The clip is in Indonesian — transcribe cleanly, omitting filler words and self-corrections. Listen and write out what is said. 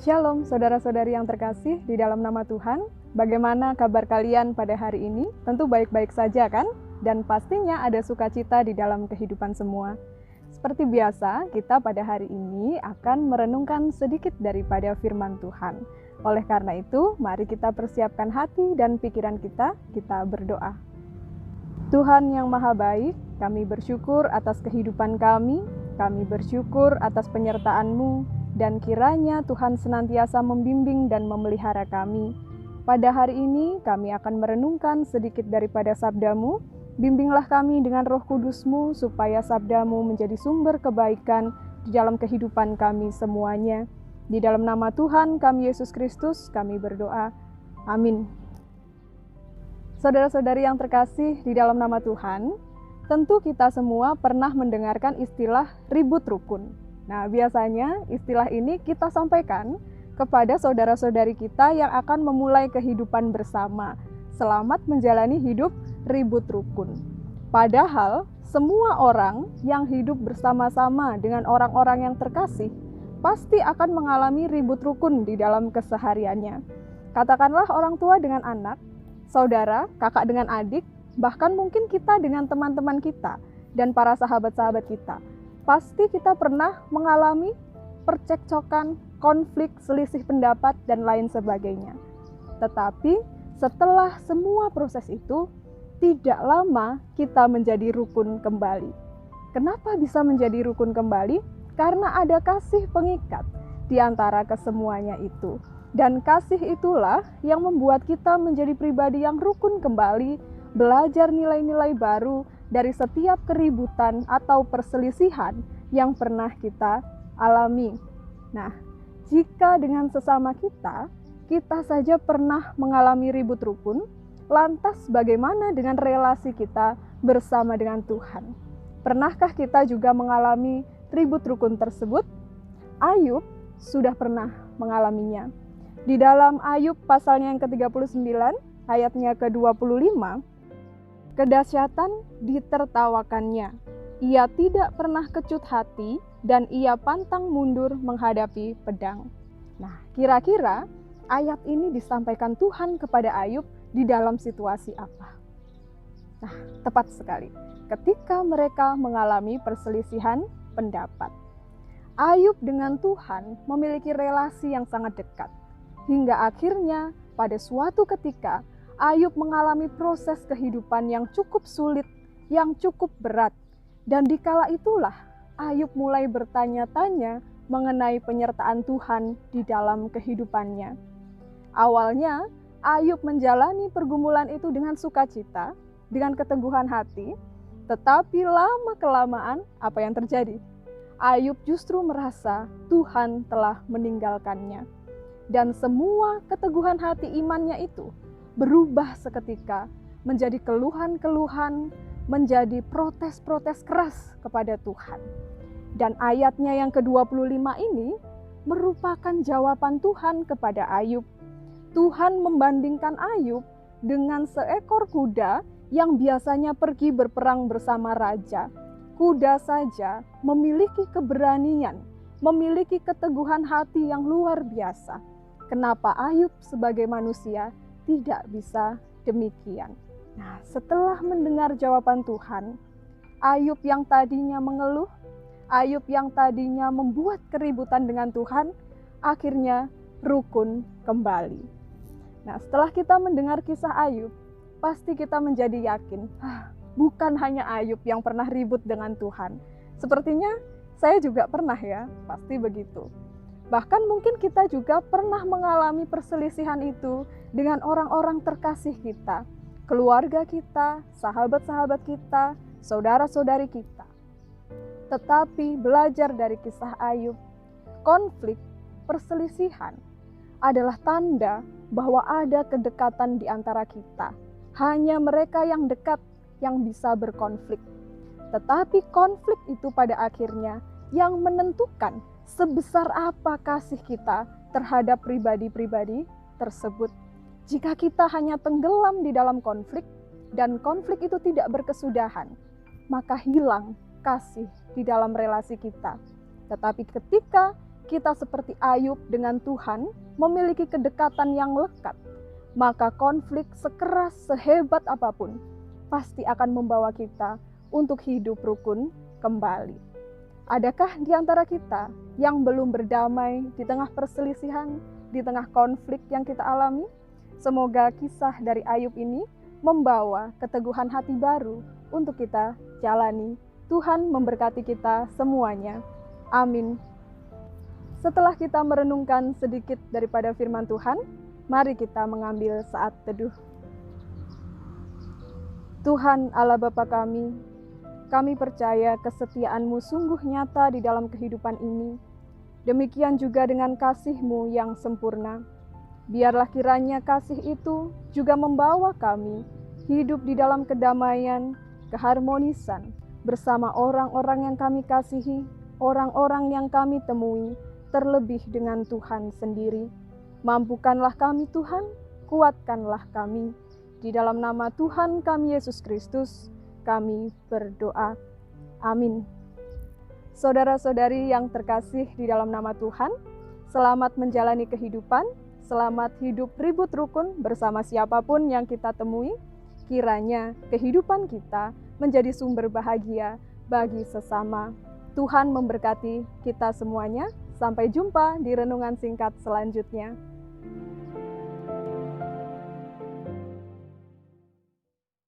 Shalom saudara-saudari yang terkasih di dalam nama Tuhan. Bagaimana kabar kalian pada hari ini? Tentu baik-baik saja kan? Dan pastinya ada sukacita di dalam kehidupan semua. Seperti biasa, kita pada hari ini akan merenungkan sedikit daripada firman Tuhan. Oleh karena itu, mari kita persiapkan hati dan pikiran kita berdoa. Tuhan yang Maha Baik, kami bersyukur atas kehidupan kami bersyukur atas penyertaan-Mu, dan kiranya Tuhan senantiasa membimbing dan memelihara kami. Pada hari ini kami akan merenungkan sedikit daripada sabda-Mu. Bimbinglah kami dengan Roh Kudus-Mu supaya sabda-Mu menjadi sumber kebaikan di dalam kehidupan kami semuanya. Di dalam nama Tuhan kami Yesus Kristus kami berdoa. Amin. Saudara-saudari yang terkasih di dalam nama Tuhan, tentu kita semua pernah mendengarkan istilah ribut rukun. Nah, biasanya istilah ini kita sampaikan kepada saudara-saudari kita yang akan memulai kehidupan bersama. Selamat menjalani hidup ribut rukun. Padahal, semua orang yang hidup bersama-sama dengan orang-orang yang terkasih pasti akan mengalami ribut rukun di dalam kesehariannya. Katakanlah orang tua dengan anak, saudara, kakak dengan adik, bahkan mungkin kita dengan teman-teman kita dan para sahabat-sahabat kita. Pasti kita pernah mengalami percekcokan, konflik, selisih pendapat, dan lain sebagainya. Tetapi setelah semua proses itu, tidak lama kita menjadi rukun kembali. Kenapa bisa menjadi rukun kembali? Karena ada kasih pengikat di antara kesemuanya itu. Dan kasih itulah yang membuat kita menjadi pribadi yang rukun kembali, belajar nilai-nilai baru dari setiap keributan atau perselisihan yang pernah kita alami. Nah, jika dengan sesama kita saja pernah mengalami ribut rukun, lantas bagaimana dengan relasi kita bersama dengan Tuhan? Pernahkah kita juga mengalami ribut rukun tersebut? Ayub sudah pernah mengalaminya. Di dalam Ayub pasalnya yang ke-39, ayatnya ke-25, kedahsyatan ditertawakannya. Ia tidak pernah kecut hati dan ia pantang mundur menghadapi pedang. Nah, kira-kira ayat ini disampaikan Tuhan kepada Ayub di dalam situasi apa? Nah, tepat sekali. Ketika mereka mengalami perselisihan pendapat. Ayub dengan Tuhan memiliki relasi yang sangat dekat. Hingga akhirnya pada suatu ketika Ayub mengalami proses kehidupan yang cukup sulit, yang cukup berat. Dan dikala itulah Ayub mulai bertanya-tanya mengenai penyertaan Tuhan di dalam kehidupannya. Awalnya Ayub menjalani pergumulan itu dengan sukacita, dengan keteguhan hati, tetapi lama-kelamaan apa yang terjadi? Ayub justru merasa Tuhan telah meninggalkannya. Dan semua keteguhan hati imannya itu berubah seketika menjadi keluhan-keluhan, menjadi protes-protes keras kepada Tuhan. Dan ayatnya yang ke-25 ini merupakan jawaban Tuhan kepada Ayub. Tuhan membandingkan Ayub dengan seekor kuda yang biasanya pergi berperang bersama raja. Kuda saja memiliki keberanian, memiliki keteguhan hati yang luar biasa. Kenapa Ayub sebagai manusia tidak bisa demikian? Nah, setelah mendengar jawaban Tuhan, Ayub yang tadinya mengeluh, Ayub yang tadinya membuat keributan dengan Tuhan, akhirnya rukun kembali. Nah, setelah kita mendengar kisah Ayub, pasti kita menjadi yakin, bukan hanya Ayub yang pernah ribut dengan Tuhan. Sepertinya saya juga pernah ya, pasti begitu. Bahkan mungkin kita juga pernah mengalami perselisihan itu dengan orang-orang terkasih kita, keluarga kita, sahabat-sahabat kita, saudara-saudari kita. Tetapi belajar dari kisah Ayub, konflik, perselisihan adalah tanda bahwa ada kedekatan di antara kita. Hanya mereka yang dekat yang bisa berkonflik. Tetapi konflik itu pada akhirnya yang menentukan sebesar apa kasih kita terhadap pribadi-pribadi tersebut. Jika kita hanya tenggelam di dalam konflik, dan konflik itu tidak berkesudahan, maka hilang kasih di dalam relasi kita. Tetapi ketika kita seperti Ayub dengan Tuhan memiliki kedekatan yang lekat, maka konflik sekeras sehebat apapun pasti akan membawa kita untuk hidup rukun kembali. Adakah di antara kita yang belum berdamai di tengah perselisihan, di tengah konflik yang kita alami? Semoga kisah dari Ayub ini membawa keteguhan hati baru untuk kita jalani. Tuhan memberkati kita semuanya. Amin. Setelah kita merenungkan sedikit daripada firman Tuhan, mari kita mengambil saat teduh. Tuhan Allah Bapa kami percaya kesetiaan-Mu sungguh nyata di dalam kehidupan ini. Demikian juga dengan kasih-Mu yang sempurna. Biarlah kiranya kasih itu juga membawa kami hidup di dalam kedamaian, keharmonisan, bersama orang-orang yang kami kasihi, orang-orang yang kami temui, terlebih dengan Tuhan sendiri. Mampukanlah kami Tuhan, kuatkanlah kami. Di dalam nama Tuhan kami Yesus Kristus, kami berdoa. Amin. Saudara-saudari yang terkasih di dalam nama Tuhan, selamat menjalani kehidupan, selamat hidup ribut rukun bersama siapapun yang kita temui. Kiranya kehidupan kita menjadi sumber bahagia bagi sesama. Tuhan memberkati kita semuanya. Sampai jumpa di renungan singkat selanjutnya.